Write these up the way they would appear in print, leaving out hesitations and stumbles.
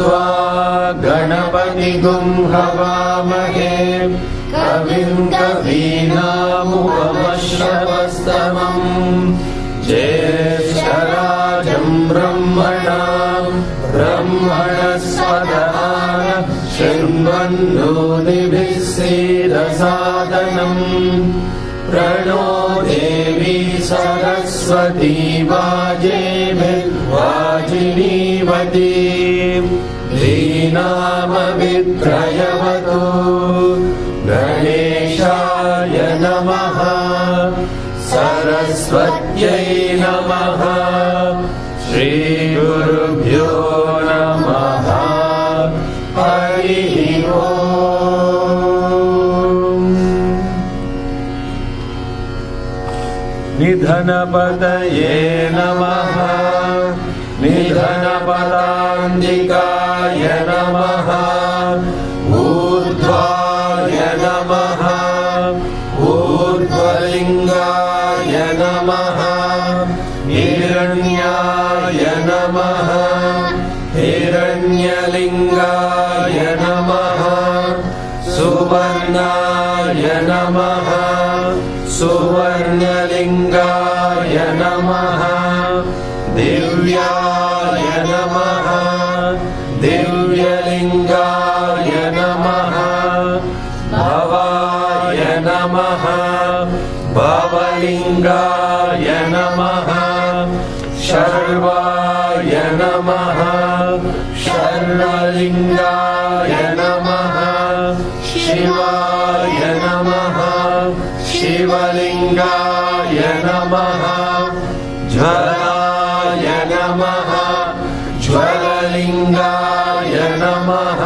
त्वा गणपतिगुं हवामहे कविं कवीनामुपमश्रवस्तमम् ज्येष्ठराजं ब्रह्मणां ब्रह्मणस्पत शृण्वन्नोतिभिः सीदसादनम् प्रणो देवी सरस्वती वाजेभिर्वाजिनीवती धीनामभित्रयवतु गणेशाय नमः सरस्वत्यै नमः श्रीगुरुभ्यो नमः हरिः ओम्। निधनपतये नमः निधनपदान्तिकाय नमः ऊर्ध्वाय नमः ऊर्ध्वलिङ्गाय नमः हिरण्याय नमः हिरण्यलिङ्गाय नमः सुवर्णाय नमः सुवर्णलिङ्गाय नमः दिव्याय नमः दिव्यलिङ्गाय नमः भवाय नमः भवलिङ्गाय नमः शर्वाय नमः शर्वलिङ्गाय नमः शिवाय नमः शिवलिङ्गाय नमः ज्वलाय नमः ज्वललिङ्गाय नमः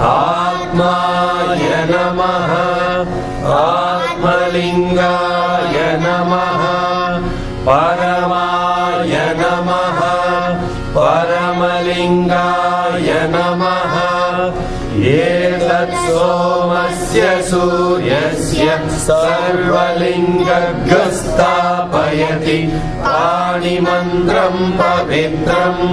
आत्माय नमः आत्मलिङ्गाय नमः परमाय नमः परमलिङ्गाय नमः एतत् सोमस्य सूर्यस्य सर्वलिङ्गस्थापयति पाणिमन्त्रं पवित्रम्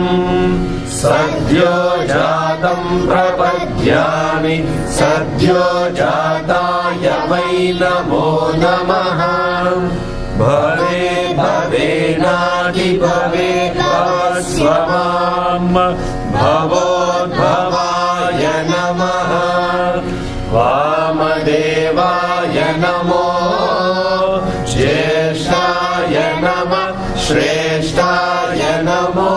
सद्यो जातं प्रपद्यामि सद्यो जाताय वै नमो नमः भवे भवेनाधिभवे भवस्व माम् भवोद्भवाय नमः वामदेवाय नमो ज्येष्ठाय नमः श्रेष्ठाय नमो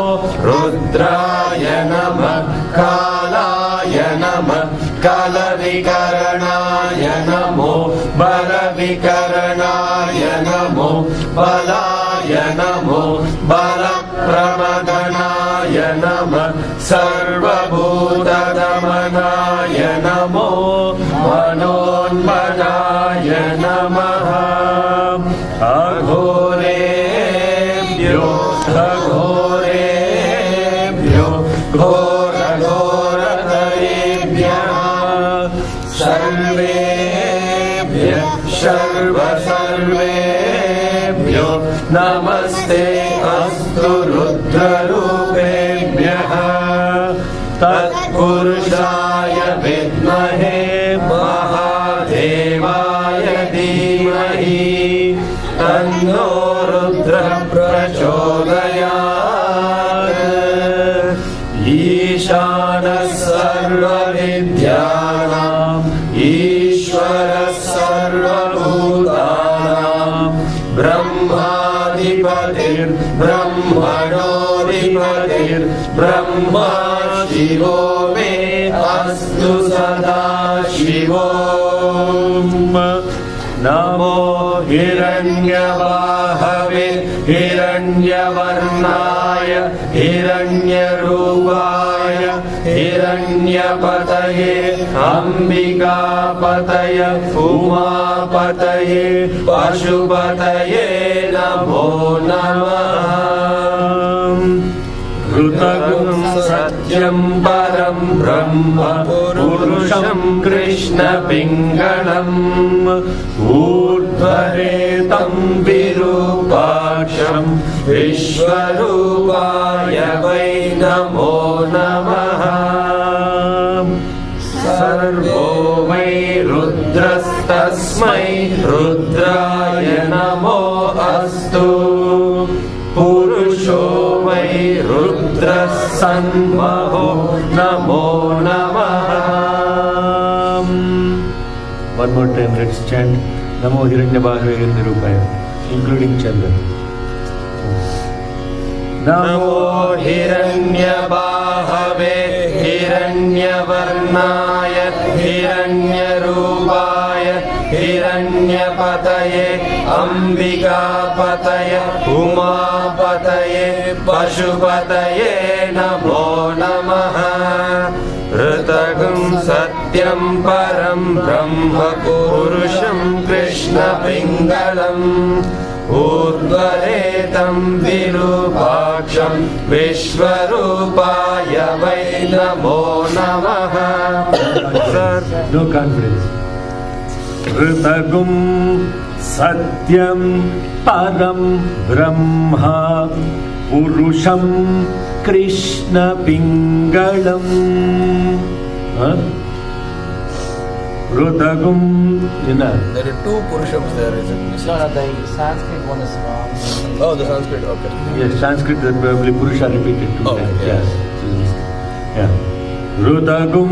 रुद्राय नमः कालाय नमः कलविकरणाय नमो बलविकरणाय नमो बलाय नमो बलप्रमदनाय नमः सर्वभूतदमनाय नमो मनोन्मनाय नमः अघोरेभ्यो घोरेभ्यो घोरघोरतरेभ्यः सर्वेभ्यः सर्वेभ्यो नमस्ते अस्तु रुद्ररूपेभ्यः तत्पुरुषाय विद्महे महादेवाय धीमहि तन्नो रुद्रः प्रचोदयात् ईशानः सर्वविद्यानाम् ईश्वरः सर्वभूतानां ब्रह्मणोऽधिपतिर्ब्रह्मा शिवो मे अस्तु सदा शिवो नमो हिरण्यवाहवे हिरण्यवर्णाय हिरण्यरूपाय हिरण्यपतये अम्बिकापतये उमापतये पशुपतये नमो नमः कृतगुं सत्यं परं ब्रह्म पुरुषं कृष्णपिङ्गलम् ऊर्ध्वरेतं विरूपाक्षं विश्वरूपाय वै नमो नमः Sanmaho Namo Namaha. One more time, let's chant Namo Hiranyabhave Hiranyarupaya, including Chandra. Namo Hiranyabhave Hiranyavarnaya Hiranyarupaya Hiranyapataye Ambikapataye Umapataye Pashupataye Namo Namaha. Ritagam Satyam Param Brahma Purusham Krishna Pingalam Urdhvaretam Virupaksham Vishvarupaya Vai Namo Namaha. No confidence. Ritagum Satyam Param Brahma Purusham Krishna Pingalam. Ritagum. There are two Purushams there, isn't it? No, the Sanskrit one is wrong. Oh, the Sanskrit, okay. Yes, Sanskrit probably Purusha repeated two times. Yes. Yeah. Ritagum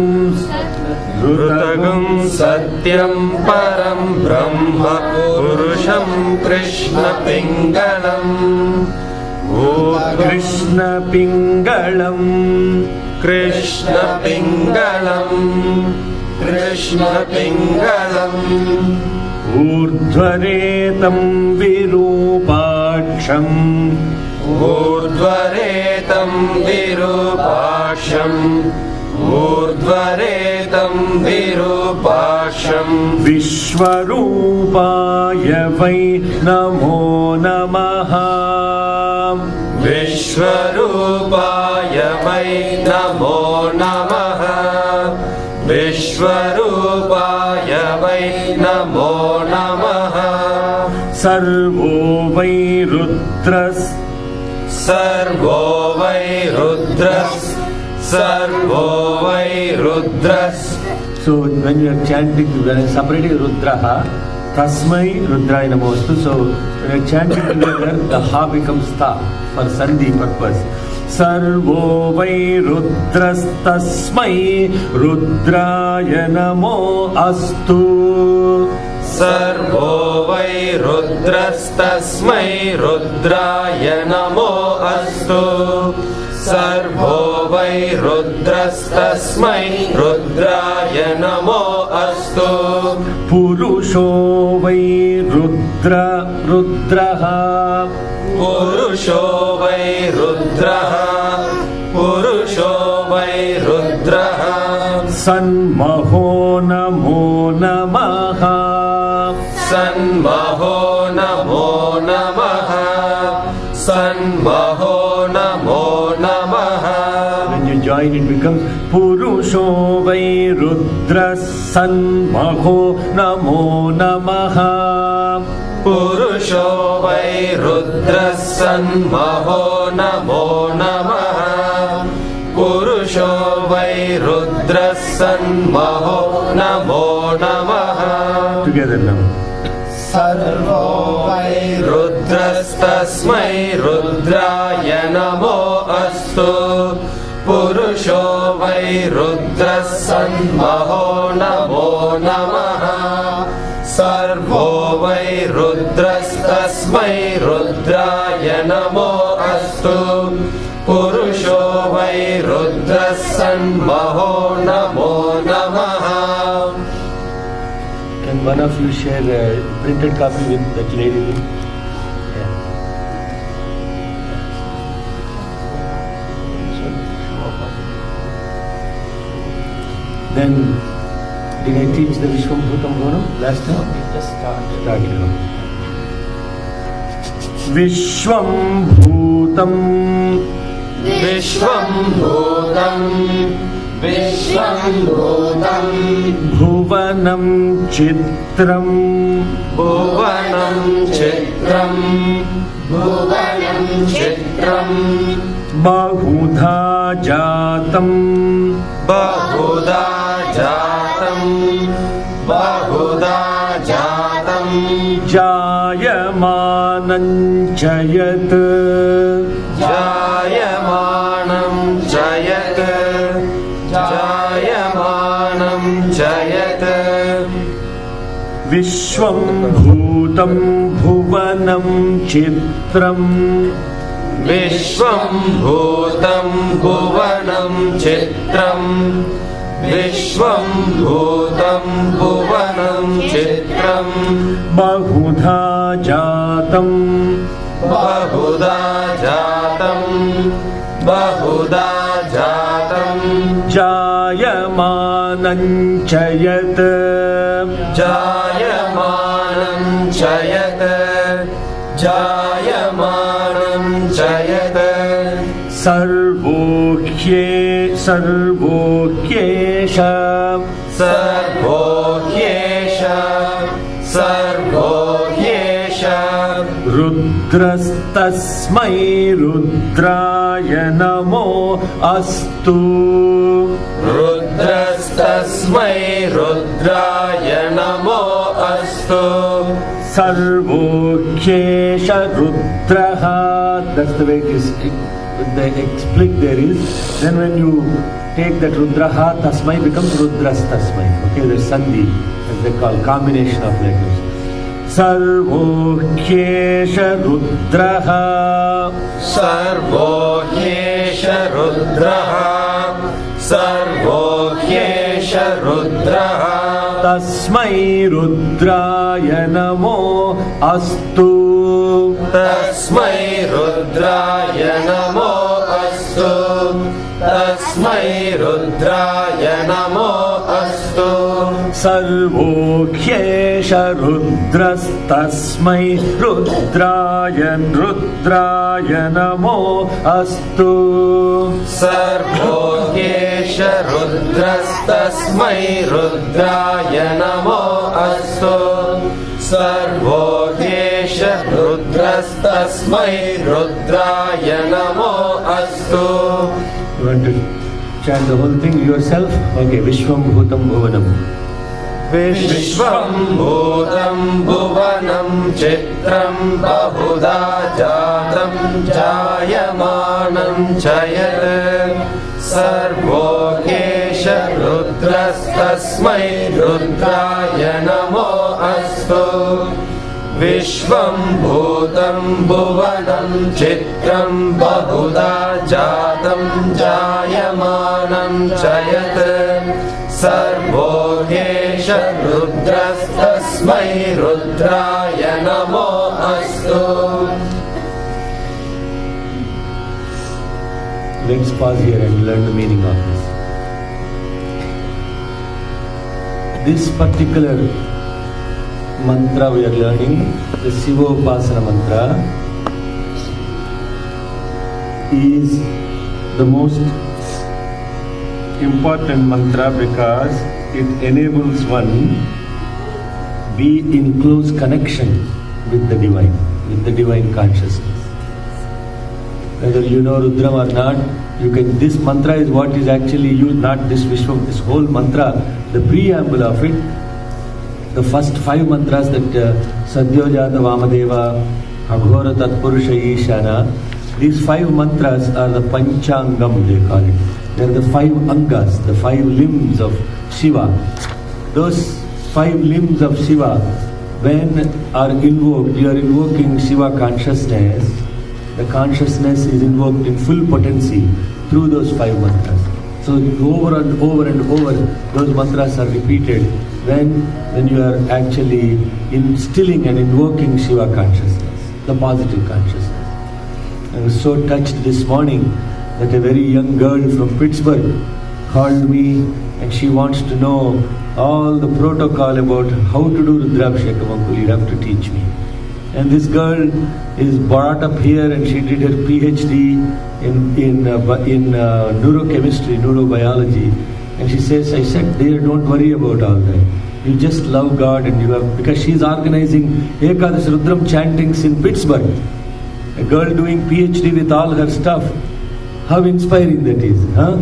Satyam Param Brahma Purusham Krishna Pingalam Krishna Pingalam Krishna Pingalam Krishna Pingalam Urdhvaretam Virupaksham Urdhvaretam Virupaksham Urdhvaretam Virupaksham Vishvarupaya Vai Namo Namaha. Vishvarupaya Vai Namo Namaha. Vishvarupaya Vai Namo Namaha. Sarvo Vai Rudras Sarvo Vai Rudras Sarvo Vai Rudras. So when you are chanting, when you are separating Rudraha, Tasmai Rudraya Namostu. So when you are chanting together, the Ha becomes Ta for Sandhi purpose. Sarvo Vai Rudras Tasmai Rudraya Namo Astu. Sarvo Vai Rudras Tasmai Rudraya Namo Astu. Sarvo Vai Rudras Tasmai Rudraya Namo Astu. Purusho Vai Rudraha Purusho Vai Rudraha Purusho Vai Rudraha Sanmaho Namo Namaha. Sanmaho Namo Namaha. Sanmaho Namo Namaha. When you join, it becomes Purusho Vai Rudra Sanmaho Namo Namaha. Purusho Vai Rudra Sanmaho Namo Namaha. Purusho Vai Rudra Sanmaho Namo Namaha. Together now. Sarvo Vai Rudrastasmai Rudraya Namo Astu. Purusho Vai Rudrasanmaho Namo Namaha. Sarvo Vai Rudrastasmai Rudraya Namo Astu. Purusho Vai Rudrasanmaho Namo Namaha. Can one of you share a printed copy with that lady? Yeah. Then, did I teach the Vishwam Bhutam Gunam last time? Just Start now. Vishwam Bhutam Vishwam Bhutam Vishwam Bhutam Bhuvanam Chitram Bhuvanam Chitram Bhuvanam Chitram Bahudha Jatam Bahuda Jatam Bahuda Jatam Jayamanam Chayat Jayamanam Chayat Vishwam bhutam bhuvanam chitram. Vishwam bhutam bhuvanam chitram. Vishwam bhutam bhuvanam chitram. Bahudha jatam. Bahuda jatam. Bahuda jatam. Jayamanam chayat. Jayamanam chayat. Jayamanam chayat. Sarvokyesha. Sarvokyesha. Sarvokyesha. Rudrastasmai rudraya namo astu. Rudrastasmai rudraya namo astu. Sarvokyesha rudraha. That's the way it is. The explicit there is. Then when you take that rudraha, tasmai becomes rudras tasmai. Okay, there's sandhi, as they call, combination of letters. Sarvokyesha rudraha. Sarvokyesha rudraha. Sarvokyesha rudraha. Tasmai rudraya namo astu. Tasmai rudraya namo astu. Tasmai rudraya namo astu. Sarvokyesha rudrastasmai rudraya namo astu. Sarvokyesha rudrastasmai rudraya namo astu. Sarvokyesha rudrastasmai rudraya namo astu. You want to chant the whole thing yourself? Okay, Vishwam bhutam bhuvanam. Vishwam bhutam bhuvanam chitram bahuda jatam jayamanam chayat. Sarvokyesha rudrastasmai rudraya namo astu. Vishwam bhutam bhuvanam chitram bahuda jatam jayamanam chayat. Sarvokyesha rudrastasmai rudraya namo astu. Let's pause here and learn the meaning of this. This particular mantra we are learning, the Shivopasana mantra, is the most important mantra because it enables one be in close connection with the divine consciousness. Whether you know Rudram or not, you can. This mantra is what is actually used, not this Vishwam. This whole mantra, the preamble of it, the first 5 mantras that Sadyojata Vamadeva, Aghora Tatpurusha Ishana, these 5 mantras are the Panchangam, they call it. They are the 5 angas, the 5 limbs of Shiva. Those 5 limbs of Shiva, when are invoked, you are invoking Shiva consciousness. The consciousness is invoked in full potency through those 5 mantras. So over and over and over, those mantras are repeated when you are actually instilling and invoking Shiva consciousness, the positive consciousness. I was so touched this morning that a very young girl from Pittsburgh called me and she wants to know all the protocol about how to do Rudrabhishekam. Uncle, you have to teach me. And this girl is brought up here and she did her PhD in neurochemistry, neurobiology. And she says, I said, dear, don't worry about all that. You just love God and you have, because she's organizing Ekadash Rudram chantings in Pittsburgh. A girl doing PhD with all her stuff. How inspiring that is, huh?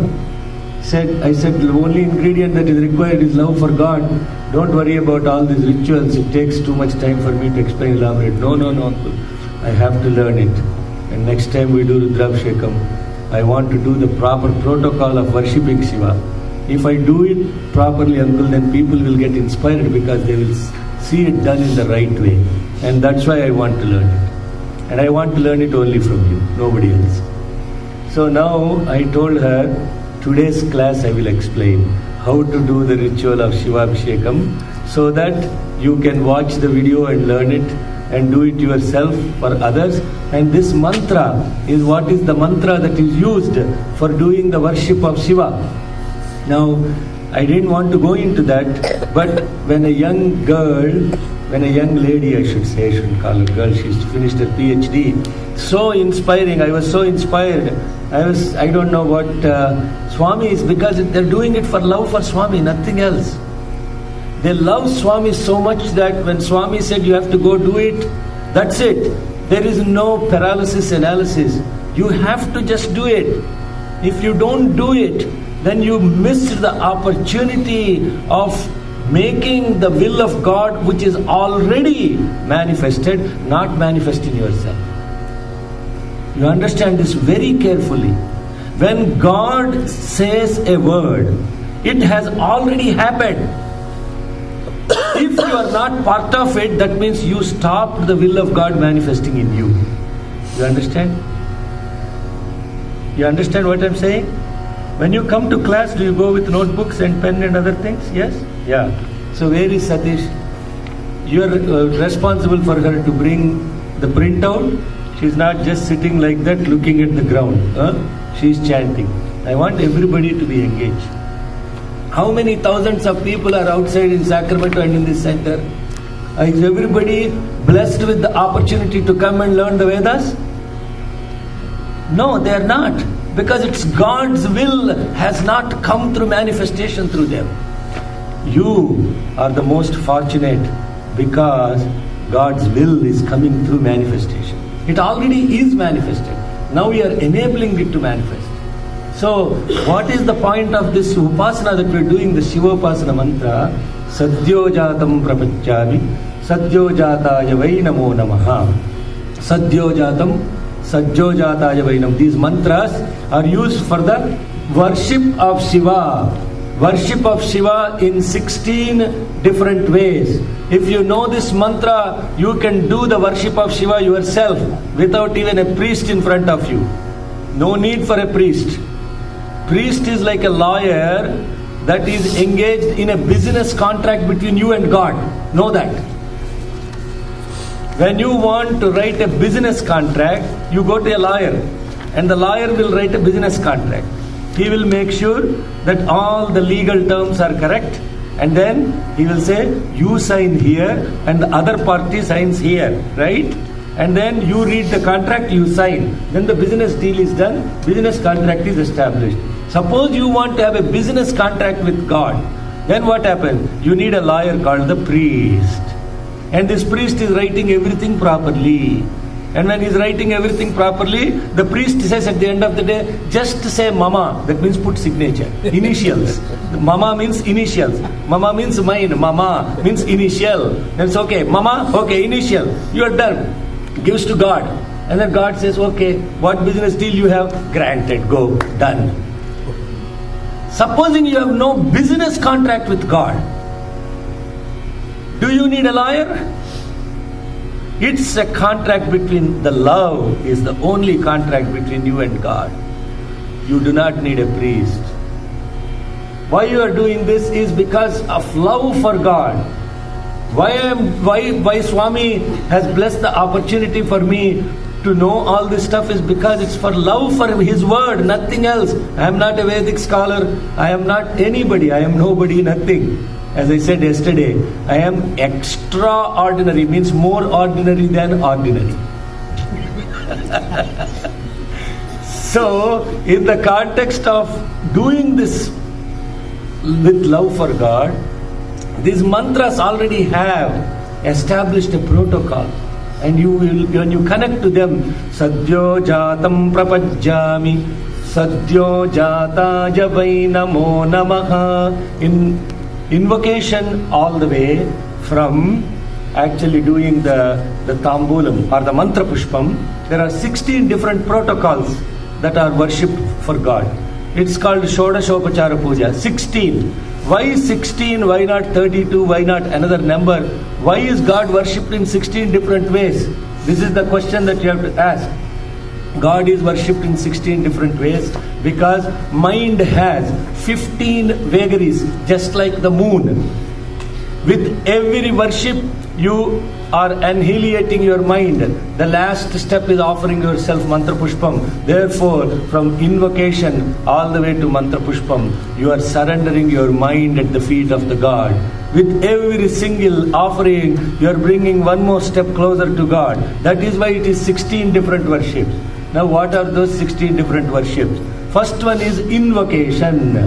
I said, the only ingredient that is required is love for God. Don't worry about all these rituals. It takes too much time for me to explain, elaborate. No, uncle. I have to learn it. And next time we do Rudrabhishekam, I want to do the proper protocol of worshipping Shiva. If I do it properly, uncle, then people will get inspired because they will see it done in the right way. And that's why I want to learn it. And I want to learn it only from you, nobody else. So now I told her, today's class I will explain how to do the ritual of Shiva Abhishekam so that you can watch the video and learn it and do it yourself for others. And this mantra is what is the mantra that is used for doing the worship of Shiva. Now, I didn't want to go into that, but when a young lady, I should say, I shouldn't call her girl, she's finished her PhD, so inspiring, I was so inspired. I don't know what Swami is, because they're doing it for love for Swami, nothing else. They love Swami so much that when Swami said you have to go do it, that's it. There is no paralysis analysis. You have to just do it. If you don't do it, then you missed the opportunity of making the will of God, which is already manifested, not manifest in yourself. You understand this very carefully. When God says a word, it has already happened. If you are not part of it, that means you stopped the will of God manifesting in you. You understand? You understand what I'm saying? When you come to class, do you go with notebooks and pen and other things? Yes? Yeah. So where is Satish? You are responsible for her to bring the printout. She's not just sitting like that looking at the ground. She's chanting. I want everybody to be engaged. How many thousands of people are outside in Sacramento and in this center? Is everybody blessed with the opportunity to come and learn the Vedas? No, they are not. Because it's God's will has not come through manifestation through them. You are the most fortunate because God's will is coming through manifestation. It already is manifested. Now we are enabling it to manifest. So, what is the point of this upasana that we are doing, the Shiva upasana mantra? Sadhyo jatam prapacchami, sadhyo jataya vai namo namaha. Sadhyo jatam, sadhyo jataya vai namo. These mantras are used for the worship of Shiva. Worship of Shiva in 16 different ways. If you know this mantra, you can do the worship of Shiva yourself without even a priest in front of you. No need for a priest. Priest is like a lawyer that is engaged in a business contract between you and God. Know that. When you want to write a business contract, you go to a lawyer, and the lawyer will write a business contract. He will make sure that all the legal terms are correct, and then he will say, you sign here and the other party signs here, right? And then you read the contract, you sign. Then the business deal is done, business contract is established. Suppose you want to have a business contract with God, then what happens? You need a lawyer called the priest. And this priest is writing everything properly. And when he is writing everything properly, the priest says at the end of the day, just say Mama, that means put signature, initials. Mama means initials. Mama means mine, Mama means initial. That's okay, Mama, okay, initial. You are done. Gives to God. And then God says, okay, what business deal you have? Granted, go, done. Supposing you have no business contract with God, do you need a lawyer? It's a contract between, the love is the only contract between you and God. You do not need a priest. Why you are doing this is because of love for God. Why Swami has blessed the opportunity for me to know all this stuff is because it's for love for His word, nothing else. I am not a Vedic scholar. I am not anybody. I am nobody, nothing. As I said yesterday, I am extraordinary, means more ordinary than ordinary. So, in the context of doing this with love for God, these mantras already have established a protocol. And you will, when you connect to them, Sadhyo jatam prapajjami, Sadhyo jataya vai namo namaha. In invocation all the way from actually doing the tambulam or the mantra pushpam, there are 16 different protocols that are worshipped for God. It's called Shodashopachara Puja. 16. Why 16? Why not 32? Why not another number? Why is God worshipped in 16 different ways? This is the question that you have to ask. God is worshipped in 16 different ways because mind has 15 vagaries, just like the moon. With every worship, you are annihilating your mind. The last step is offering yourself mantra pushpam. Therefore, from invocation all the way to mantra pushpam, you are surrendering your mind at the feet of the God. With every single offering, you are bringing one more step closer to God. That is why it is 16 different worships. Now, what are those 16 different worships? First one is invocation.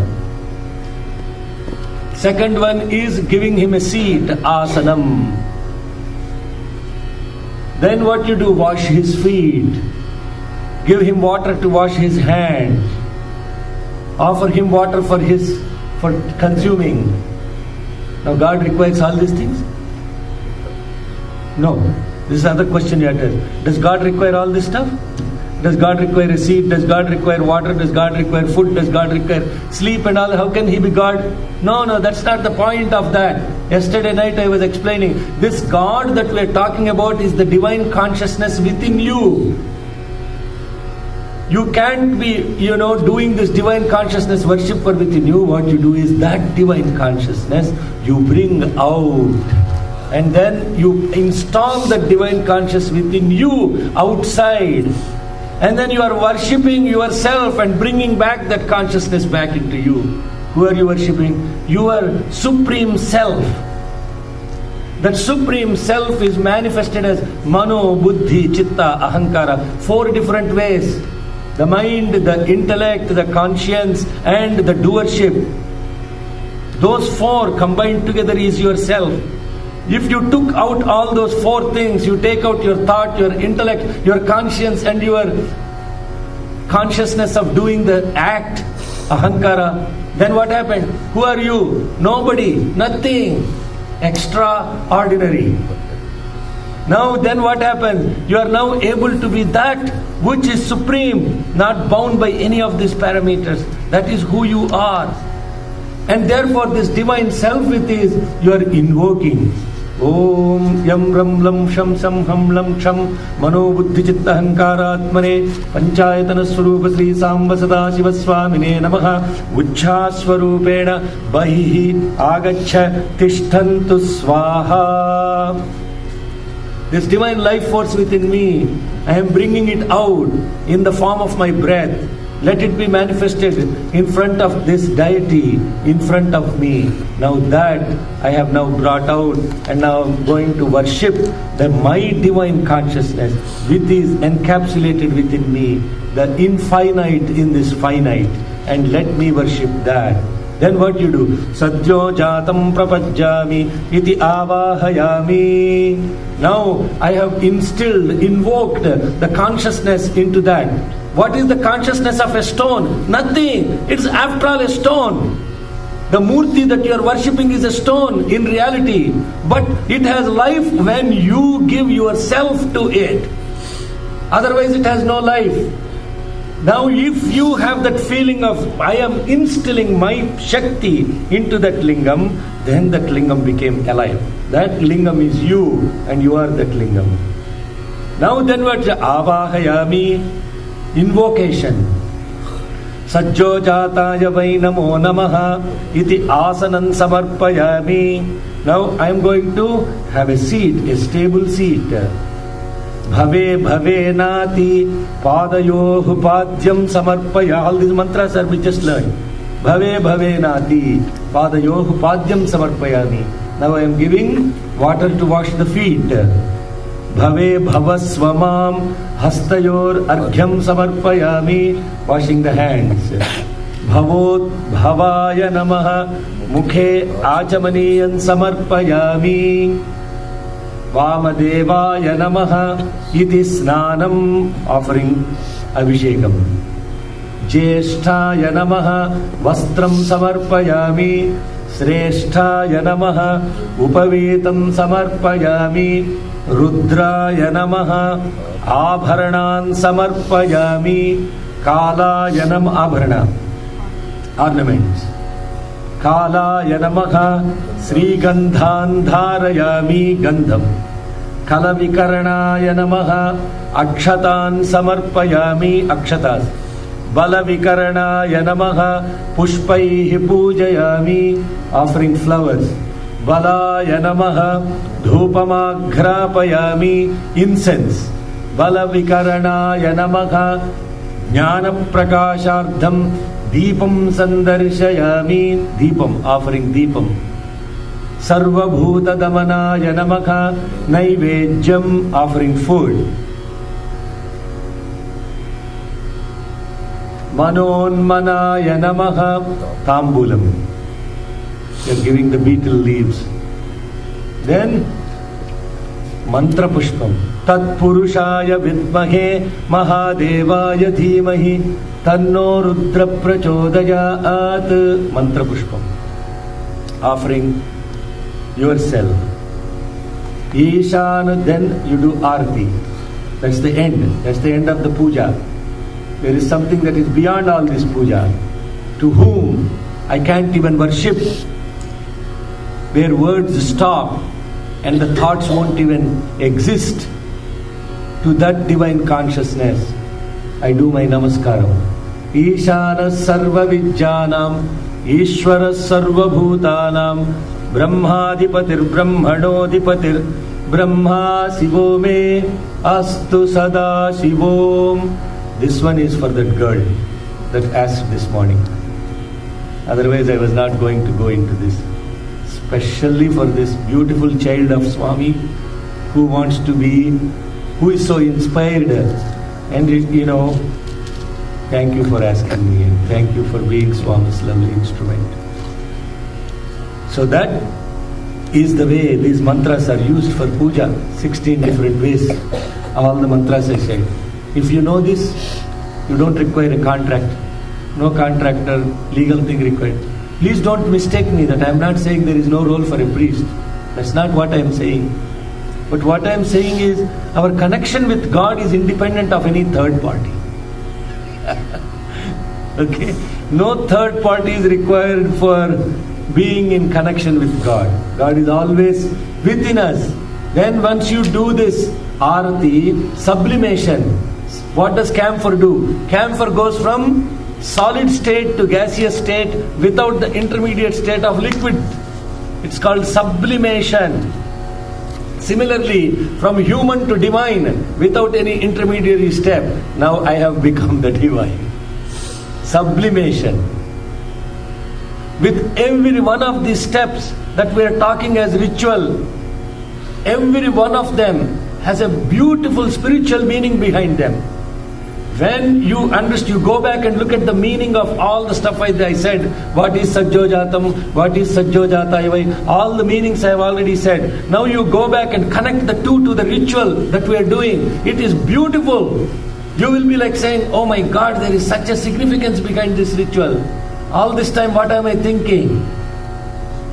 Second one is giving him a seat, asanam. Then what you do? Wash his feet. Give him water to wash his hands. Offer him water for consuming. Now God requires all these things? No. This is another question you have to ask. Does God require all this stuff? Does God require a seat? Does God require water? Does God require food? Does God require sleep and all? How can He be God? No, that's not the point of that. Yesterday night I was explaining. This God that we are talking about is the divine consciousness within you. You can't be, doing this divine consciousness worship for within you. What you do is that divine consciousness you bring out. And then you install that divine consciousness within you outside. And then you are worshipping yourself and bringing back that consciousness back into you. Who are you worshipping? Your supreme self. That supreme self is manifested as mano, buddhi, chitta, ahankara. 4 different ways. The mind, the intellect, the conscience and the doership. Those 4 combined together is yourself. If you took out all those 4 things, you take out your thought, your intellect, your conscience and your consciousness of doing the act, ahankara, then what happened? Who are you? Nobody, nothing, extraordinary. Now then what happens? You are now able to be that which is supreme, not bound by any of these parameters. That is who you are. And therefore this divine self with is you are invoking. Om Yam Ram Lam Sham Sam Ham Lam Sham Mano Buddhi Chitta Hankaratmane Panchayatana Swarupa Sri Samba Sada Shiva Swamine Namaha Uchcha Swarupena Bahihi Agacha Tishtantu Swaha. This divine life force within me, I am bringing it out in the form of my breath. Let it be manifested in front of this deity, in front of me. Now that I have now brought out and now I'm going to worship my divine consciousness which is encapsulated within me, the infinite in this finite, and let me worship that. Then what you do? Sadhyo jatam prapajjami iti avahayami. Now I have invoked the consciousness into that. What is the consciousness of a stone? Nothing. It's after all a stone. The murti that you are worshipping is a stone in reality. But it has life when you give yourself to it. Otherwise it has no life. Now if you have that feeling of I am instilling my Shakti into that lingam, then that lingam became alive. That lingam is you and you are that lingam. Now then what? Avahayami. Invocation. Sajjo jataya vai namo namaha iti asanam samarpayami. Now I am going to have a seat, a stable seat. Bhave bhave nati padayoh padyam samarpaya. All these mantras are we just learned. Bhave bhave nati padayoh padyam samarpayami. Now I am giving water to wash the feet. Bhave bhavasvamam hastayor arghyam samarpayami. Washing the hands. Bhavot bhavaya namaha mukhe achamaniyan samarpayami. Vamadevaya namaha iti snanam. Offering abhishekam. Jyeshtaya namaha vastram samarpayami. Sreshtaya namaha upavetam samarpayami. Rudraya namaha abharanan samarpayami. Kalaya nam abharana. ornaments. Kalaya namaha Srigandhan dharayami gandham. Kalavikarnaya namaha Akshatan samarpayami akshatas. Balavikarnaya namaha Pushpaihi pujayami, offering flowers. Balaya namaha Dhupamagrapayami, incense. Balavikarnaya namaha Jnana prakashardham Deepam sandarshayami, deepam, offering deepam. Sarva bhuta damanaya namaha Naivedjam, offering food. Manonmanaya namaha Tambulam, they are giving the betel leaves. Then Mantra Pushpam, Tat Purushaya Vidmahe Mahadevaya Dhimahi Tanno Rudra Prachodayat, Mantra Pushpam, offering yourself. Ishana, then you do Arti. That's the end. That's the end of the puja. There is something that is beyond all this puja, to whom I can't even worship, where words stop and the thoughts won't even exist. To that divine consciousness, I do my namaskaram. Ishana sarva vijjanam, Ishvara sarva bhutanam, Brahmadipatir Brahmanodipatir, Brahma Sivo me astu sada Shivom. This one is for that girl that asked this morning. Otherwise I was not going to go into this. Especially for this beautiful child of Swami who wants to be, who is so inspired. And thank you for asking me, and thank you for being Swami's lovely instrument. So that is the way these mantras are used for puja. 16 different ways. All the mantras I said. If you know this, you don't require a contract. No contractor, legal thing required. Please don't mistake me that I am not saying there is no role for a priest. That's not what I am saying. But what I am saying is our connection with God is independent of any third party. Okay? No third party is required for being in connection with God. God is always within us. Then once you do this Arati, sublimation, what does camphor do? Camphor goes from solid state to gaseous state without the intermediate state of liquid. It's called sublimation. Similarly, from human to divine without any intermediary step, now I have become the divine. Sublimation. With every one of these steps that we are talking as ritual, every one of them has a beautiful spiritual meaning behind them. When you understand, you go back and look at the meaning of all the stuff I said. What is Sajjojatam? What is Sajjojatayavai? All the meanings I have already said. Now you go back and connect the two to the ritual that we are doing. It is beautiful. You will be like saying, oh my God, there is such a significance behind this ritual. All this time what am I thinking?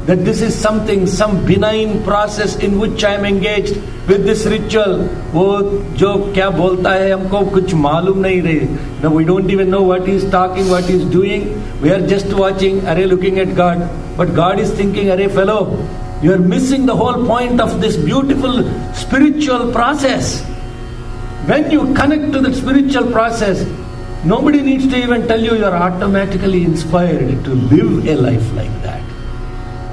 That this is something, some benign process in which I am engaged with this ritual. वो जो क्या बोलता है हमको कुछ मालूम नहीं रहे. No, we don't even know what he is talking, what he is doing. We are just watching, looking at God. But God is thinking, fellow, you are missing the whole point of this beautiful spiritual process. When you connect to the spiritual process, nobody needs to even tell you, you are automatically inspired to live a life like that.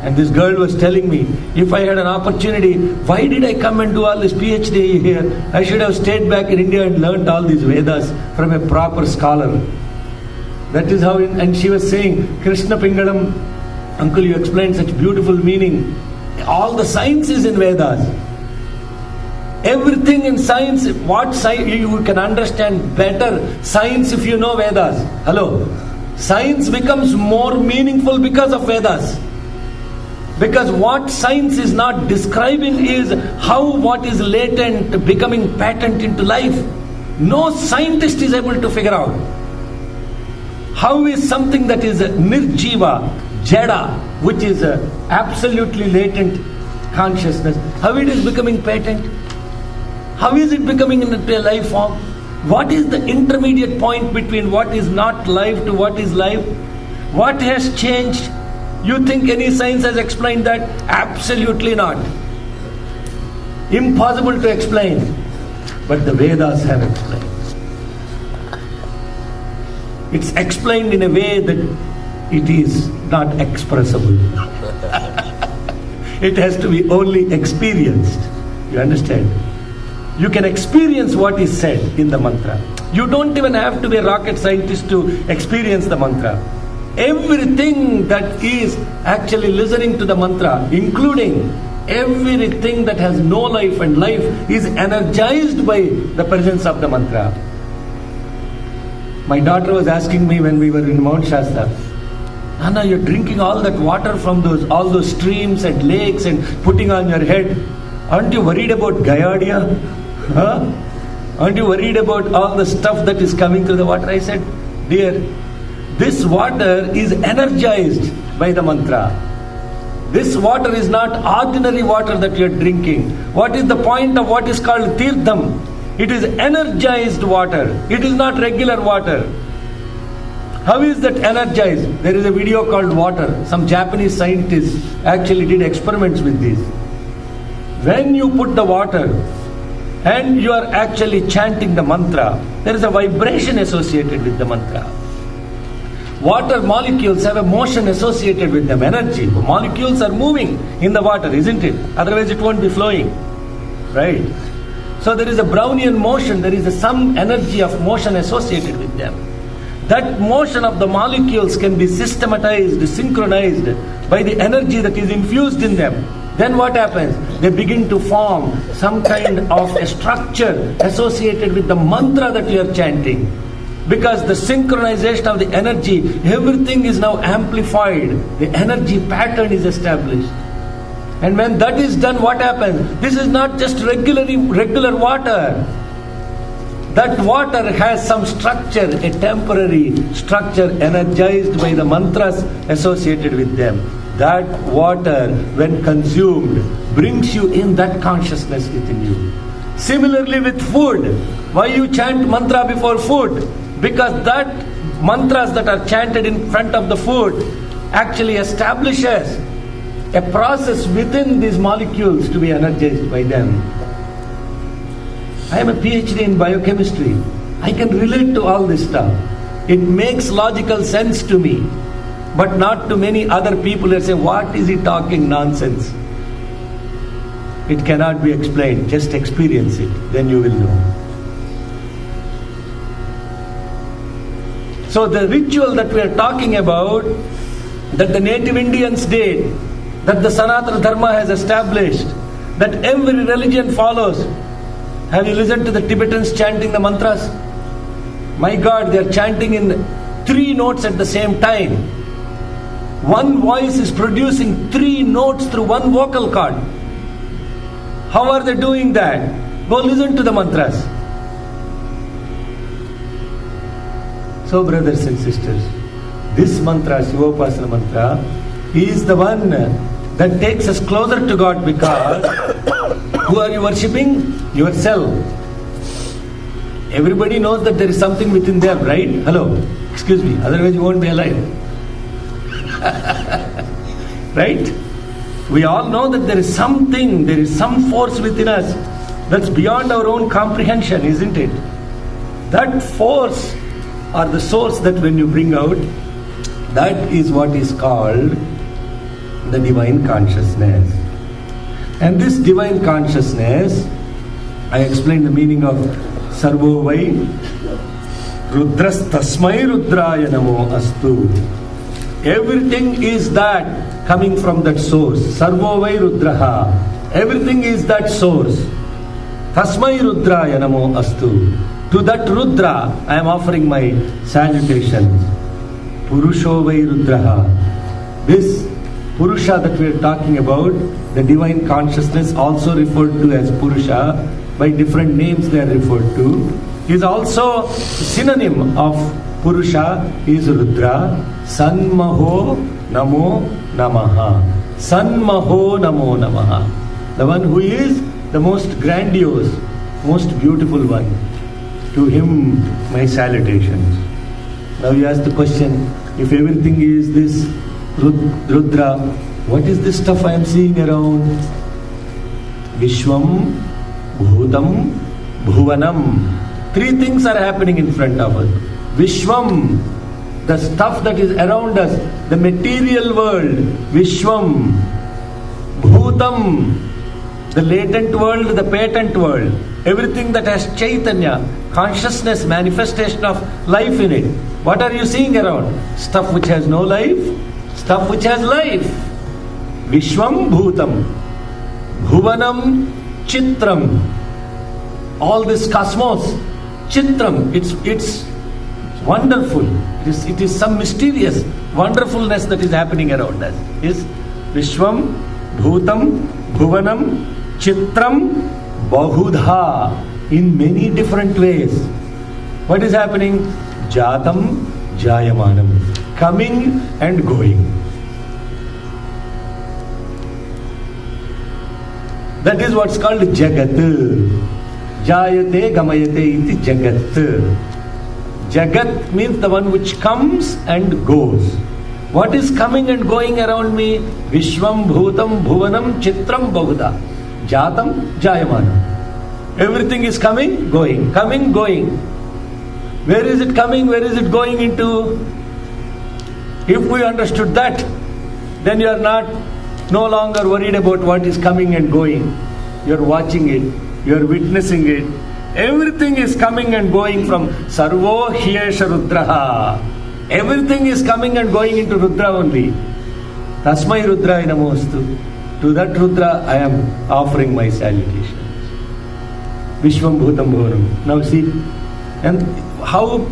And this girl was telling me, if I had an opportunity, why did I come and do all this PhD here? I should have stayed back in India and learned all these Vedas from a proper scholar. That is how, and she was saying, Krishna Pingalam, uncle, you explained such beautiful meaning. All the science is in Vedas. Everything in science, what science, you can understand better science if you know Vedas. Hello? Science becomes more meaningful because of Vedas. Because what science is not describing is how what is latent becoming patent into life. No scientist is able to figure out. How is something that is nirjiva, jada, which is absolutely latent consciousness, how it is becoming patent? How is it becoming into a life form? What is the intermediate point between what is not life to what is life? What has changed? You think any science has explained that? Absolutely not. Impossible to explain. But the Vedas have explained. It's explained in a way that it is not expressible. It has to be only experienced. You understand? You can experience what is said in the mantra. You don't even have to be a rocket scientist to experience the mantra. Everything that is actually listening to the mantra, including everything that has no life and life, is energized by the presence of the mantra. My daughter was asking me when we were in Mount Shasta, Nana, you're drinking all that water from all those streams and lakes and putting on your head. Aren't you worried about Gayardia? Huh? Aren't you worried about all the stuff that is coming through the water? I said, dear, this water is energized by the mantra. This water is not ordinary water that you are drinking. What is the point of what is called tirtham? It is energized water. It is not regular water. How is that energized? There is a video called Water. Some Japanese scientists actually did experiments with this. When you put the water and you are actually chanting the mantra, there is a vibration associated with the mantra. Water molecules have a motion associated with them, energy. Molecules are moving in the water, isn't it? Otherwise it won't be flowing. Right? So there is a Brownian motion, there is some energy of motion associated with them. That motion of the molecules can be systematized, synchronized by the energy that is infused in them. Then what happens? They begin to form some kind of a structure associated with the mantra that you are chanting. Because the synchronization of the energy, everything is now amplified. The energy pattern is established. And when that is done, what happens? This is not just regular water. That water has some structure, a temporary structure energized by the mantras associated with them. That water, when consumed, brings you in that consciousness within you. Similarly with food. Why you chant mantra before food? Because that mantras that are chanted in front of the food actually establishes a process within these molecules to be energized by them. I am a PhD in biochemistry. I can relate to all this stuff. It makes logical sense to me, but not to many other people who say, what is he talking nonsense? It cannot be explained. Just experience it. Then you will know. So the ritual that we are talking about, that the native Indians did, that the Sanatana Dharma has established, that every religion follows. Have you listened to the Tibetans chanting the mantras? My God, they are chanting in 3 notes at the same time. One voice is producing 3 notes through one vocal cord. How are they doing that? Go listen to the mantras. So brothers and sisters, this mantra, Shivopasana mantra, is the one that takes us closer to God, because who are you worshipping? Yourself. Everybody knows that there is something within them, right? Hello, excuse me, otherwise you won't be alive. Right? We all know that there is something, there is some force within us that's beyond our own comprehension, isn't it? That force or the source that when you bring out, that is what is called the divine consciousness. And this divine consciousness, I explained the meaning of Sarvo Vai Rudras Tasmai Rudraya Namo Astu. Everything is that coming from that source. Sarvo Vai Rudraha. Everything is that source. Tasmai Rudraya Namo Astu. To that Rudra, I am offering my salutations. Purusho Vai Rudraha. This Purusha that we are talking about, the divine consciousness, also referred to as Purusha, by different names they are referred to, is also synonym of Purusha, is Rudra. Sanmaho Namo Namaha. Sanmaho Namo Namaha. The one who is the most grandiose, most beautiful one. To him my salutations. Now you ask the question, If everything is this Rudra, what is this stuff I am seeing around? Vishwam, Bhutam, Bhuvanam. Three things are happening in front of us. Vishwam, the stuff that is around us, the material world. Vishwam. Bhutam, the latent world, the patent world. Everything that has Chaitanya, consciousness, manifestation of life in it. What are you seeing around? Stuff which has no life, stuff which has life. Vishwam Bhutam, Bhuvanam Chitram. All this cosmos, Chitram, it's wonderful. It is some mysterious wonderfulness that is happening around us. Is Vishwam Bhutam Bhuvanam Chitram Bahudha, in many different ways. What is happening? Jatam Jayamanam, coming and going. That is what's called Jagat. Jayate Gamayate iti Jagat. Jagat means the one which comes and goes. What is coming and going around me? Vishwam Bhutam Bhuvanam Chitram Bahudha. Jatam Jayamanam. Everything is coming, going, going. Where is it coming? Where is it going into? If we understood that, then you are no longer worried about what is coming and going. You are watching it, you are witnessing it. Everything is coming and going from Sarvo Hyesha Rudraha. Everything is coming and going into Rudra only. Tasmai Rudraya Namostu. To that Rudra I am offering my salutation. Vishwam Bhutam Bhuvanam. Now see, and how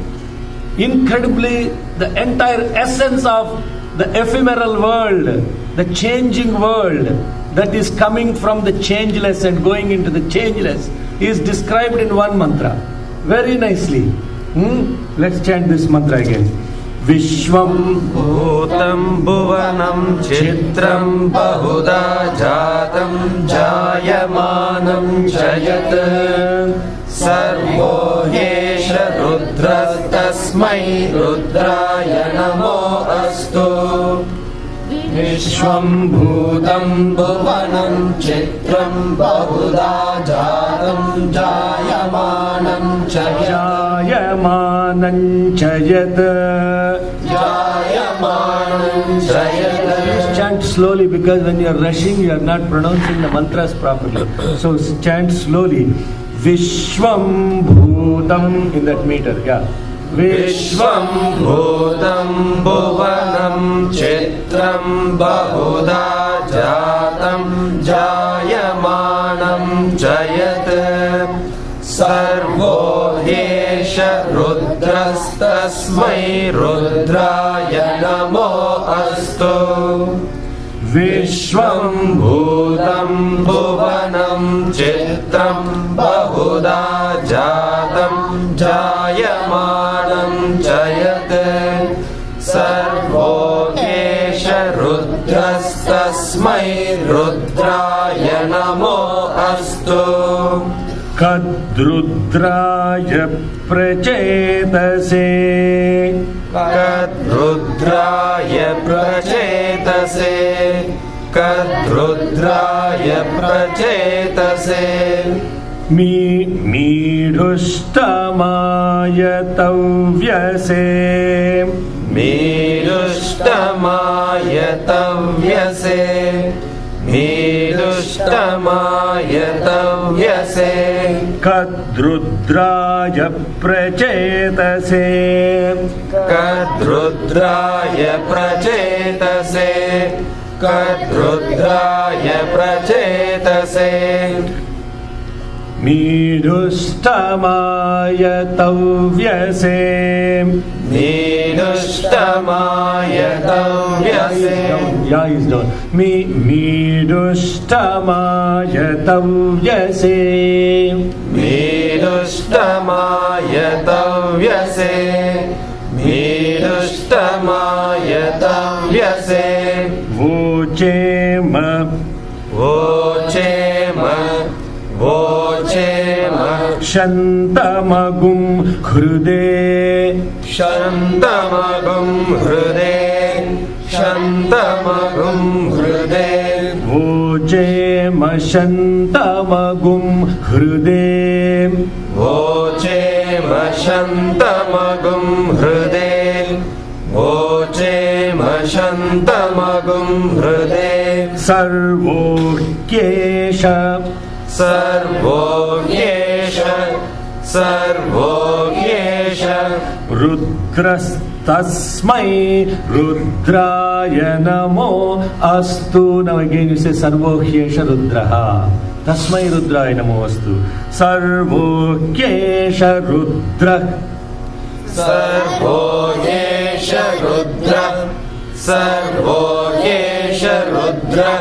incredibly the entire essence of the ephemeral world, the changing world that is coming from the changeless and going into the changeless is described in one mantra very nicely. Let's chant this mantra again. Vishwam Bhutam Bhuvanam Chitram Bahuda Jatam Jayamanam Jayat Sarvo Hyesha Rudras Tasmai Rudraya Namo Astu. Vishwam Bhutam Bhuvanam Chitram Bahuda Jatam Jayamanam Jayat Jayamanam Jayat. Jayamanam Jayat. Please chant slowly, because when you are rushing you are not pronouncing the mantras properly. So chant slowly. Vishwam Bhutam, in that meter. Yeah. Vishwam Bhutam Bhuvanam Chitram Bahuda Jatam Jayamanam Jayat Sarvo Hyesha Rudras Tasmai Rudraya Namo Astu. Vishwam Bhutam Bhuvanam Chitram Bahuda Jatam Jayamanam Jayat Sarvo Hyesha Rudras Tasmai Rudraya Namo Astu. Kadrudraya Prachetase. Kadrudraya Prachetase. Kadrudraya Prachetase. Midhustamaya Tavyase. Midhustamaya Tavyase. Midhustamaya Tavyase. Kadrudraya Prachetase. Kadrudraya Prachetase. Kadrudraya Prachetase. Midhustamaya Tavyase. Midhustamaya Tavyase. Ya is down. Midhustamaya Tavyase. Midhustamaya Tavyase. Midhustamaya Tavyase. Vochema. Vochema. Vochema. Shantamagum Hrude Shantamagum Hrude Shantamagum Hrude Vojema Shantamagum Hrude Vocema Shantamagum Hrude Vocema Shantamagum Hrude Sarvokyesha Sarvogyesha Sarvogyesha Rudrastasmai Rudraya Namo Astu. Now again you say Sarvokyesha Rudraha. Tasmai Rudraya Namo Astu. Sarvokyesha Rudra. Sarvogyesha Rudra Sarvogyesha Rudra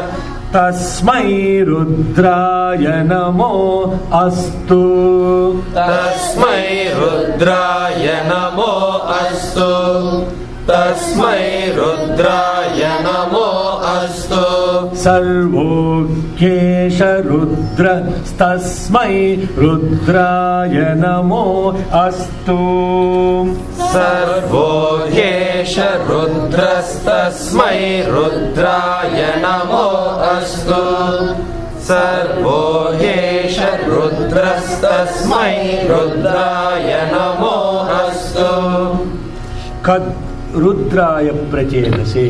Tasmai Rudraya Namo Astu. Tasmai Rudraya Namo Astu Tasmai Rudraya Namo Astu Sarvokyesha Rudra Tasmai Rudraya Namo Astu. Sarvogyesha Rudrastasmai Rudraya Namo Astu Sarvogyesha Rudrastasmai Rudraya Namo Astu Kad Rudraya Prachetase.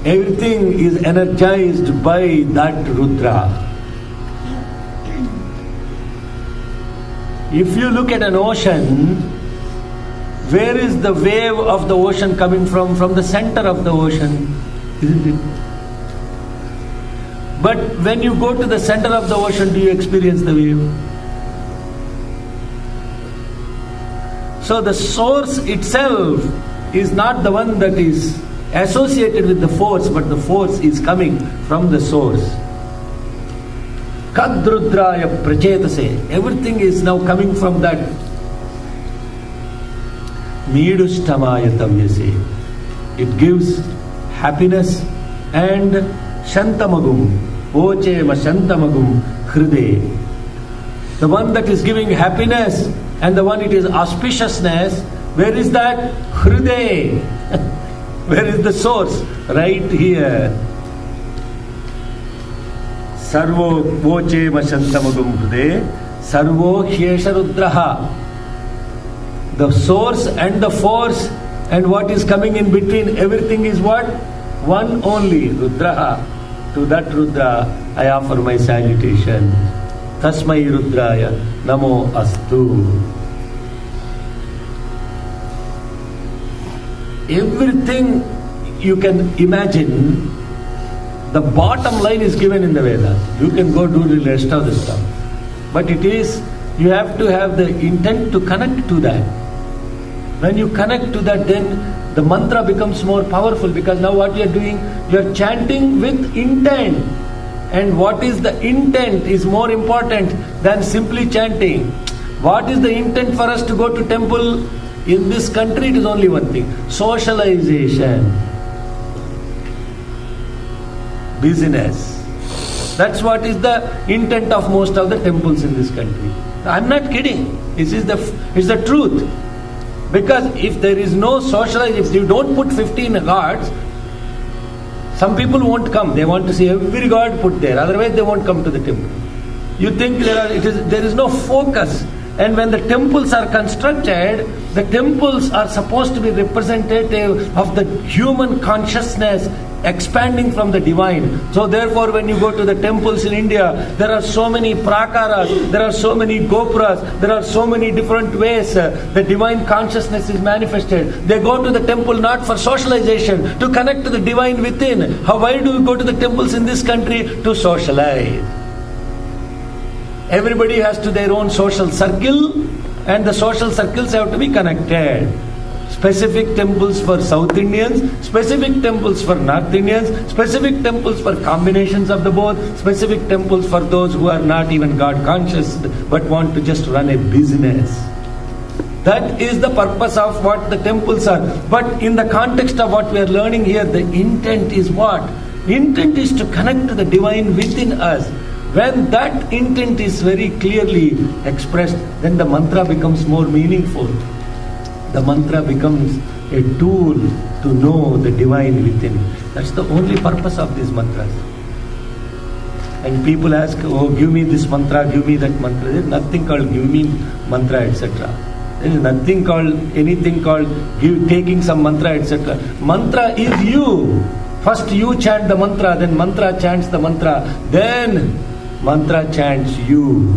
Everything is energized by that Rudra. If you look at an ocean, where is the wave of the ocean coming from? From the center of the ocean, isn't it? But when you go to the center of the ocean, do you experience the wave? So the source itself is not the one that is associated with the force, but the force is coming from the source. Kadrudraya prachetase. Everything is now coming from that. Midustamaya tavyase. It gives happiness and shantamagum. Ochema shantamagum hrude. The one that is giving happiness and the one it is auspiciousness, where is that? Hrude. Where is the source? Right here. Sarvo vochema shantamagum hrude. Sarvo hyesha rudraha. The source and the force and what is coming in between, everything is what? One only, Rudraha. To that Rudra I offer my salutation. Tasmai Rudraya Namo Astu. Everything you can imagine, the bottom line is given in the Vedas. You can go do the rest of the stuff. But it is, you have to have the intent to connect to that. When you connect to that, then the mantra becomes more powerful, because now what you are doing, you are chanting with intent. And what is the intent is more important than simply chanting. What is the intent for us to go to temple? In this country, it is only one thing: socialization, business. That's what is the intent of most of the temples in this country. I'm not kidding. It's the truth. Because if there is no socialization, if you don't put 15 gods, some people won't come. They want to see every god put there. Otherwise, they won't come to the temple. You think there is no focus. And when the temples are constructed, the temples are supposed to be representative of the human consciousness expanding from the divine. So therefore, when you go to the temples in India, there are so many prakaras, there are so many gopuras, there are so many different ways the divine consciousness is manifested. They go to the temple not for socialization, to connect to the divine within. Why do we go to the temples in this country? To socialize. Everybody has to their own social circle, and the social circles have to be connected. Specific temples for South Indians, specific temples for North Indians, specific temples for combinations of the both, specific temples for those who are not even God conscious but want to just run a business. That is the purpose of what the temples are. But in the context of what we are learning here, the intent is what? Intent is to connect to the divine within us. When that intent is very clearly expressed, then the mantra becomes more meaningful. The mantra becomes a tool to know the divine within. That's the only purpose of these mantras. And people ask, oh, give me this mantra, give me that mantra. There is nothing called give me mantra, etc. There is nothing called, anything called taking some mantra, etc. Mantra is you. First you chant the mantra, then mantra chants the mantra, then mantra chants you.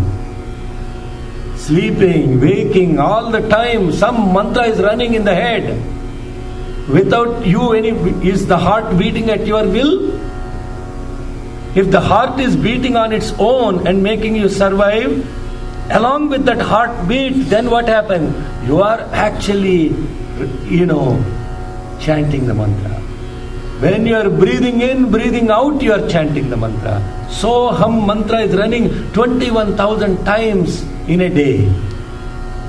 Sleeping, waking, all the time, some mantra is running in the head. Without you, is the heart beating at your will? If the heart is beating on its own and making you survive, along with that heartbeat, then what happens? You are actually, chanting the mantra. When you are breathing in, breathing out, you are chanting the mantra. So hum mantra is running 21,000 times in a day.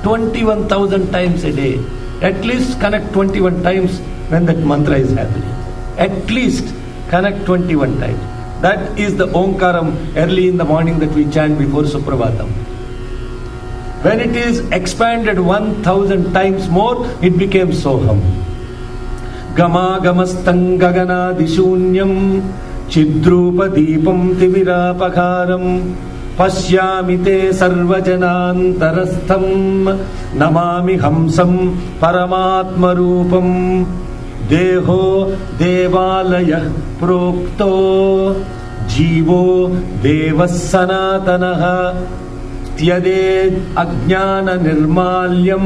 21,000 times a day. At least connect 21 times when that mantra is happening. At least connect 21 times. That is the Omkaram early in the morning that we chant before Suprabhatam. When it is expanded 1,000 times more, it became Soham. Gama gamastam gaganadishunyam chidrupa deepam tivirapakaram pashyamite sarvajanantarastham namami hamsam paramatma rupam deho devalaya prokto jivo devas sanatanaha tyade ajnana nirmalyam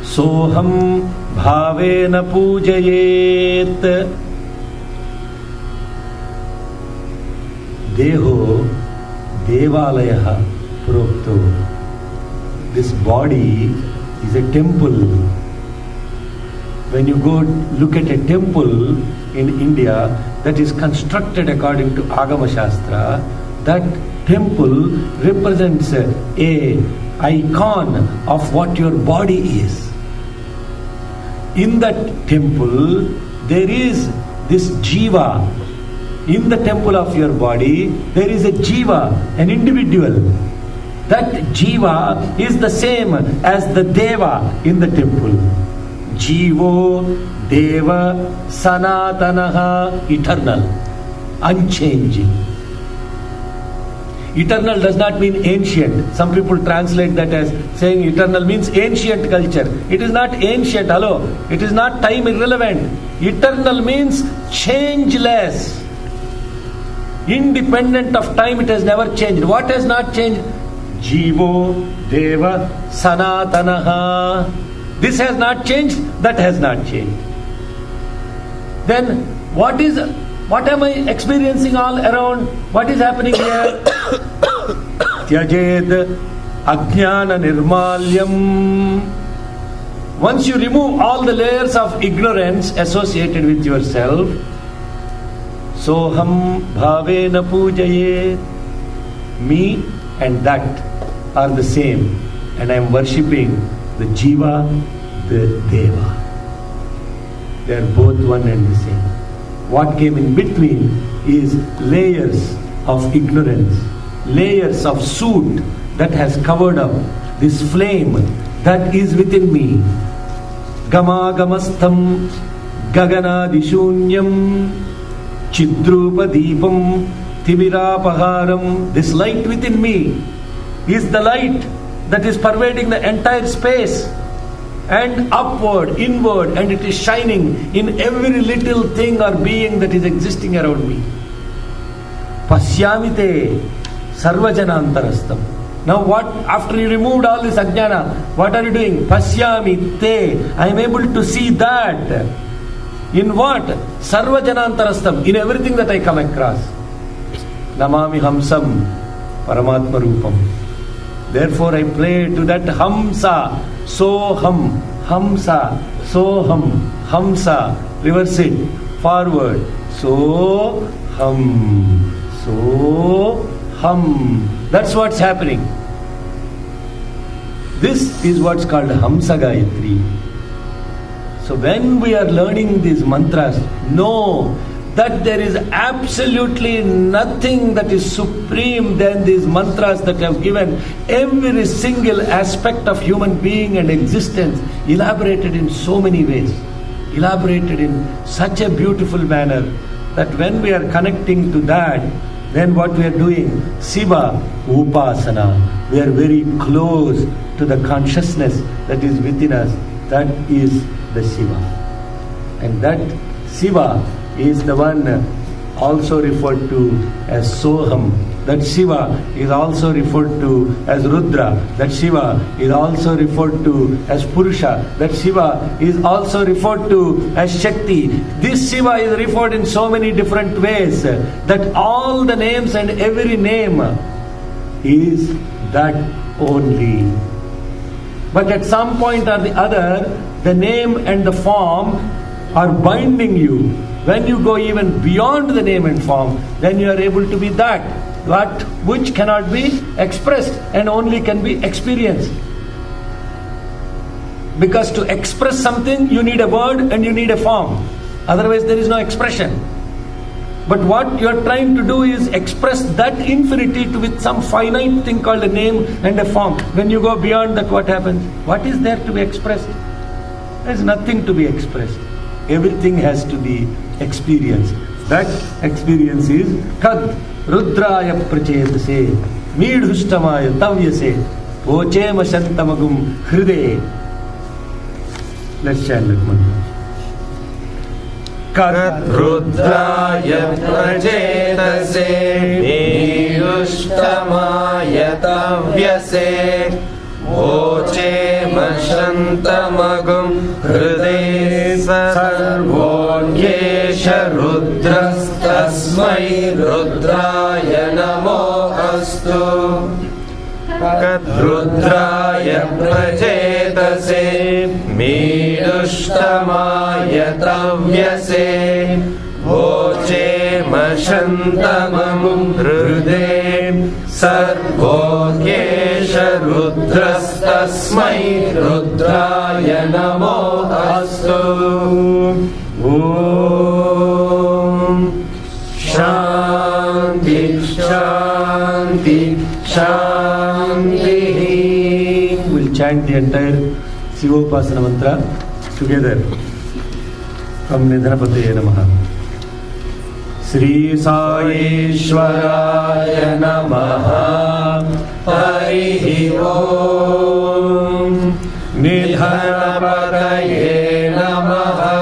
soham bhavena pujayet. Deho devalaya prokto. This body is a temple. When you go look at a temple in India that is constructed according to Agama Shastra, that temple represents a icon of what your body is. In that temple, there is this Jiva. In the temple of your body, there is a Jiva, an individual. That Jiva is the same as the Deva in the temple. Jivo, Deva, Sanatanaha, eternal, unchanging. Eternal does not mean ancient. Some people translate that as saying eternal means ancient culture. It is not ancient, hello. It is not time irrelevant. Eternal means changeless. Independent of time, it has never changed. What has not changed? Jivo, Deva, Sanatanaha. This has not changed, that has not changed. Then what am I experiencing all around? What is happening here? Tyajed ajnana nirmalyam. Once you remove all the layers of ignorance associated with yourself, soham bhavena pujayet. Me and that are the same, and I am worshipping the Jiva, the Deva. They are both one and the same. What came in between is layers of ignorance, layers of soot that has covered up this flame that is within me. Gama gamastam gaganadishunyam chidrupa deepam tibirapaharam. This light within me is the light that is pervading the entire space and upward, inward, and it is shining in every little thing or being that is existing around me. Pasyamite sarvajanantarastam. Now what, after you removed all this ajnana, what are you doing? Pasyamite. I am able to see that. In what? Sarvajanantarastam. In everything that I come across. Namami hamsam paramatma rupam. Therefore I pray to that Hamsa, Soham, Hamsa, Soham, Hamsa. Reverse it, forward. Soham, Soham. That's what's happening. This is what's called Hamsa Gayatri. So when we are learning these mantras, know that there is absolutely nothing that is supreme than these mantras that have given every single aspect of human being and existence, elaborated in so many ways, elaborated in such a beautiful manner that when we are connecting to that, then what we are doing, Shiva Upasana, we are very close to the consciousness that is within us. That is the Shiva. And that Shiva is the one also referred to as Soham. That Shiva is also referred to as Rudra. That Shiva is also referred to as Purusha. That Shiva is also referred to as Shakti. This Shiva is referred in so many different ways that all the names and every name is that only. But at some point or the other, the name and the form are binding you. When you go even beyond the name and form, then you are able to be that which cannot be expressed and only can be experienced. Because to express something, you need a word and you need a form. Otherwise, there is no expression. But what you are trying to do is express that infinity with some finite thing called a name and a form. When you go beyond that, what happens? What is there to be expressed? There is nothing to be expressed. Everything has to be experienced. That experience is Kad Rudraya Prachetase Meedhustamaya Tavyase Vochema Shantamagum Hriday. Let's chant that mantra. Kad Rudraya Prachetase Meedhustamaya Tavyase Vochema Shantamagum Hriday Sarvonyesha Rudrastasmai Rudraya Namo Astu. Kad Rudraya Prachetase Meedhustamaya Tavyase Vochema Shantamagum Hriday Sarvonyesha Rudrastasmai Rudraya Namo Astu. Om Shanti Shanti Shanti. We'll chant the entire Shivopasana mantra together from Nidhanapataya Namaha. Sri Saishwaraya Namaha. Harihi Om. Nidhanapataye Namaha.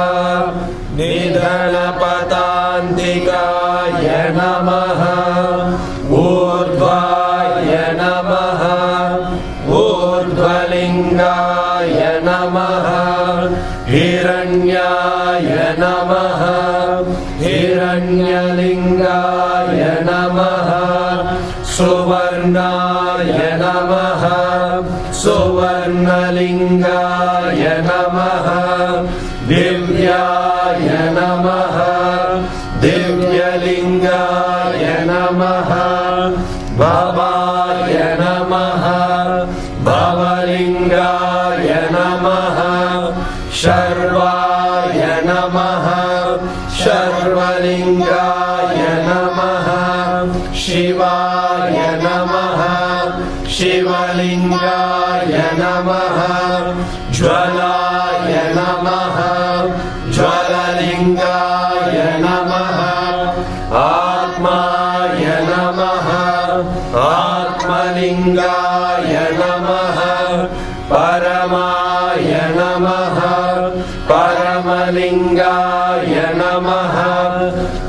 Nidhanapatantikaya Namaha. Urdhvaya Namaha. Urdhvalingaya Namaha. Hiranyaya Namaha. Hiranyalingaya Namaha. Suvarnaya Namaha. Suvarnalingaya Namaha. Divyaya Namaha. Divyalingaya Namaha. Bhavaya Namaha. Bhavalingaya Namaha. Sharvaya Namaha. Sharvalingaya Namaha. Shivaya Namaha. Shivalingaya Namaha. Jwalaya Namaha. Jwalalingaya Namaha. Atmaya Namaha. Atmalingaya Namaha. Paramaya Namaha. Paramalingaya Namaha.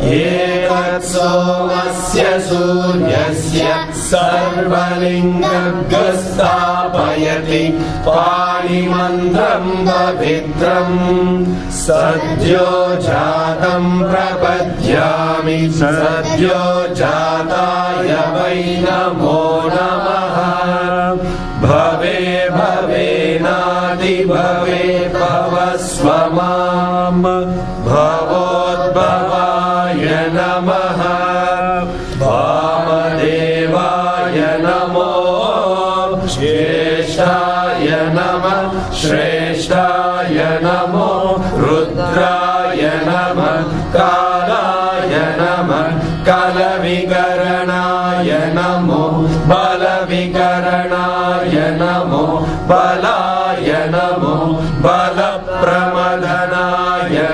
Ekatsomashya suryasya sarvalingagastapayati panimandram pavitram sadyo jatam prapadyami sadyo jataya vai namo namaha. Bhave bhave nadi bhave bhavasvamam bhavodbhavaya namaha. Vamadevaya namo Shrestaya nama Shrestaya namo Rudraya nama Kalaya कलविकरणाय नमो बलविकरणाय नमो बलाय नमो बलप्रमदनाय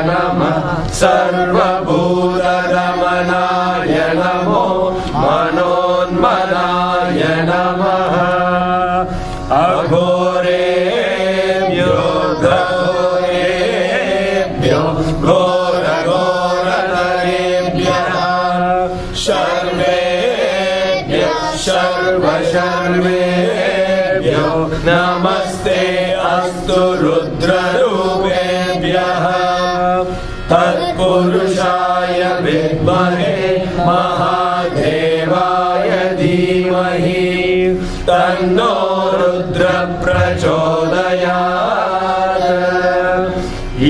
नमः सर्वभूतदमनाय नमो मनोन्मदाय नमः अघोरेभ्यो घोरेभ्यो घोरघोरतरेभ्यः सर्वेभ्यः सर्वशर्वेभ्यो नमस्ते अस्तु रुद्ररूपेभ्यः तत्पुरुषाय विद्महे महादेवाय धीमहि तन्नो रुद्र प्रचोदयात्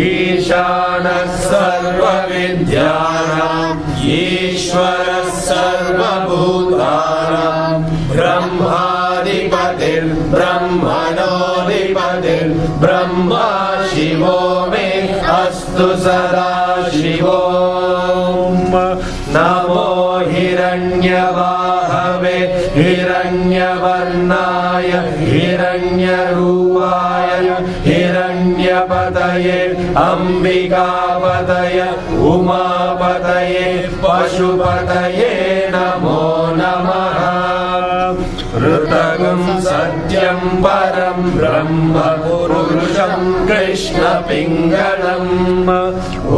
ईशानः सर्वविद्यानाम् ईश्वरः सर्वभूतानां ब्रह्माधिपतिर्ब्रह्मणोऽधिपतिर्ब्रह्मा शिवो मे अस्तु सदा शिवो नमो हिरण्यवाहवे हिरण्यवर्णाय हिरण्यरूपाय हिरण्यपतये अम्बिकापतये उमापतये पशुपतये नमो नमः ऋतगं सत्यं परं ब्रह्म पुरुषं कृष्णपिङ्गलम्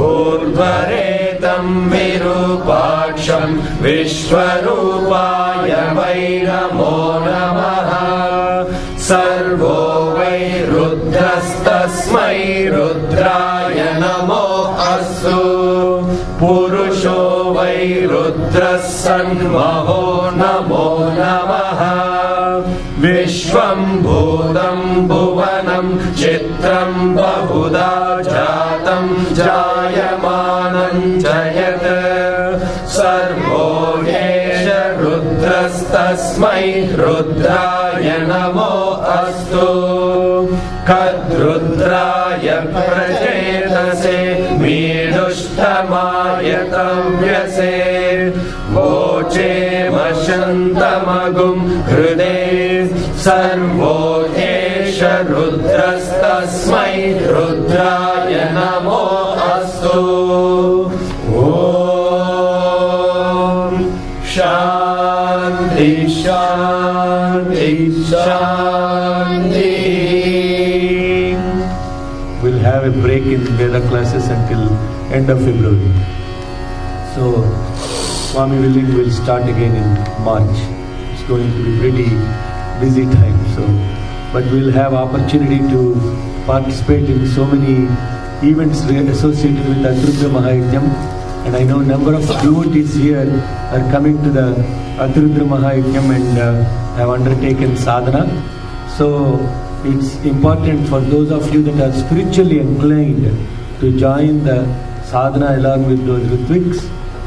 ऊर्ध्वरेतं विरूपाक्षं विश्वरूपाय वै नमो नमः सर्वो वै रुद्रस्तस्मै रुद्राय नमो अस्तु पुरुषो वै रुद्रः सन्महो नमो नमः विश्वं भूतं भुवनं चित्रं बहुधा जातं जायमानं च यत् सर्वो ह्येष रुद्रस्तस्मै रुद्राय नमो अस्तु कद्रुद्राय प्रचेतसे मीडुष्टमाय तव्यसे वोचेमशन्तमगुं हृदे सर्वो ह्येष रुद्रस्तस्मै रुद्राय नमो अस्तु ॐ शान्ति शान्ति शान्ति. We'll have a break in Veda classes until end of February. So, Swami willing, we'll start again in March. It's going to be pretty busy time. So, but we'll have opportunity to participate in so many events associated with Atirudra Mahayajnam. And I know a number of devotees here are coming to the Atirudra Mahayajnam and have undertaken sadhana. So, it's important for those of you that are spiritually inclined to join the sadhana along with those ritviks,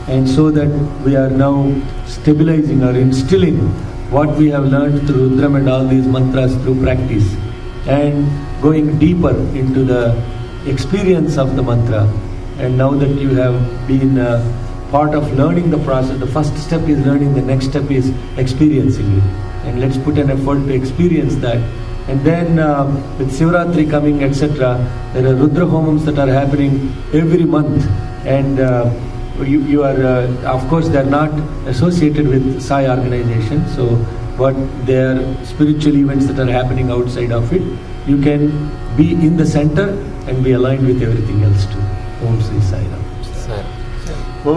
and so that we are now stabilizing or instilling what we have learned through Rudram and all these mantras through practice, and going deeper into the experience of the mantra. And now that you have been part of learning the process, the first step is learning, the next step is experiencing it. And let's put an effort to experience that. And then with Sivaratri coming, etc., there are Rudra Homams that are happening every month. And you are, of course, they are not associated with Sai organization. So, but they are spiritual events that are happening outside of it. You can be in the center and be aligned with everything else too. Om Sri Sai Ram. Om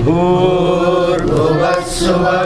Bhur Bhuvah Suvah